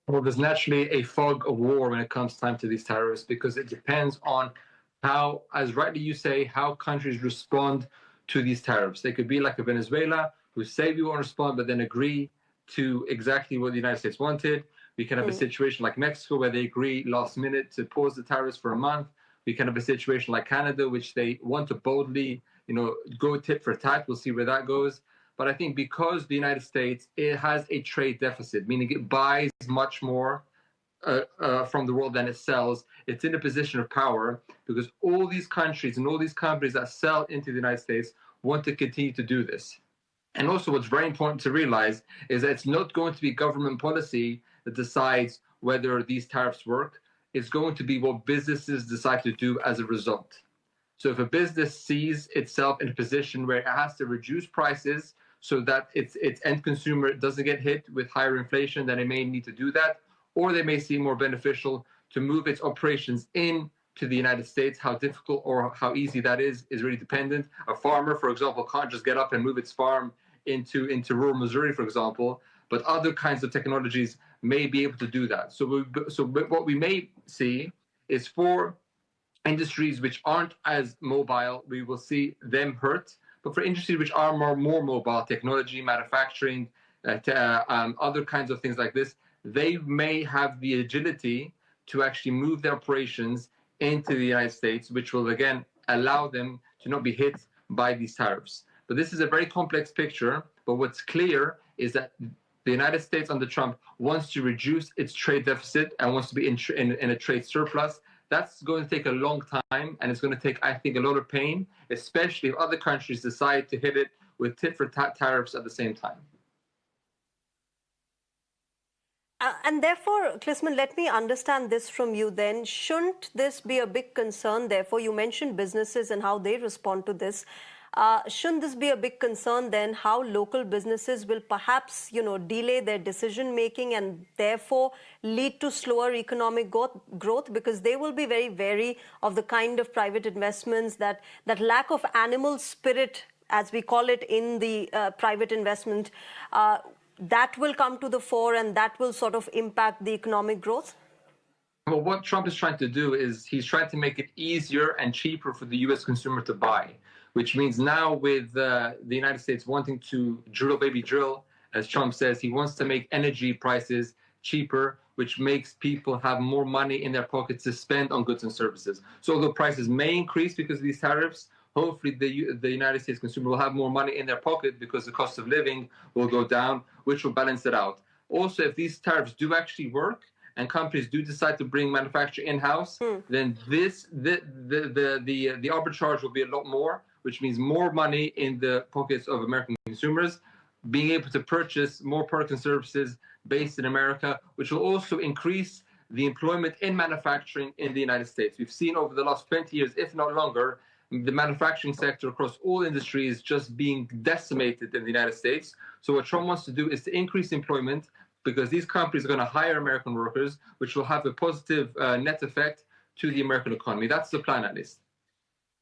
Well, there's naturally a fog of war when it comes time to these tariffs because it depends on how, as rightly you say, how countries respond to these tariffs. They could be like a Venezuela who say we won't respond, but then agree to exactly what the United States wanted. We can have a situation like Mexico where they agree last minute to pause the tariffs for a month. We can have a situation like Canada, which they want to boldly, go tit for tat. We'll see where that goes. But I think because the United States, it has a trade deficit, meaning it buys much more from the world than it sells, it's in a position of power because all these countries and all these companies that sell into the United States want to continue to do this. And also, what's very important to realize is that it's not going to be government policy that decides whether these tariffs work. It's going to be what businesses decide to do as a result. So if a business sees itself in a position where it has to reduce prices so that its end consumer doesn't get hit with higher inflation, then it may need to do that. Or they may see more beneficial to move its operations into the United States. How difficult or how easy that is really dependent. A farmer, for example, can't just get up and move its farm into rural Missouri, for example, but other kinds of technologies may be able to do that. So what we may see is for industries which aren't as mobile, we will see them hurt. But for industries which are more mobile, technology, manufacturing, other kinds of things like this, they may have the agility to actually move their operations into the United States, which will again allow them to not be hit by these tariffs. But this is a very complex picture. But what's clear is that the United States under Trump wants to reduce its trade deficit and wants to be in a trade surplus. That's going to take a long time, and it's going to take, I think, a lot of pain, especially if other countries decide to hit it with tit-for-tat tariffs at the same time. And therefore, Klisman, let me understand this from you then. Shouldn't this be a big concern? Therefore, you mentioned businesses and how they respond to this. Shouldn't this be a big concern then, how local businesses will perhaps, delay their decision making and therefore lead to slower economic growth because they will be very wary of the kind of private investments that lack of animal spirit, as we call it in the private investment, that will come to the fore and that will sort of impact the economic growth? Well, what Trump is trying to do is he's trying to make it easier and cheaper for the U.S. consumer to buy, which means now with the United States wanting to drill, baby, drill, as Trump says, he wants to make energy prices cheaper, which makes people have more money in their pockets to spend on goods and services. So although prices may increase because of these tariffs, hopefully the United States consumer will have more money in their pocket because the cost of living will go down, which will balance it out. Also, if these tariffs do actually work and companies do decide to bring manufacturing in-house, then the arbitrage will be a lot more, which means more money in the pockets of American consumers, being able to purchase more products and services based in America, which will also increase the employment in manufacturing in the United States. We've seen over the last 20 years, if not longer, the manufacturing sector across all industries just being decimated in the United States. So what Trump wants to do is to increase employment because these companies are going to hire American workers, which will have a positive net effect to the American economy. That's the plan, at least.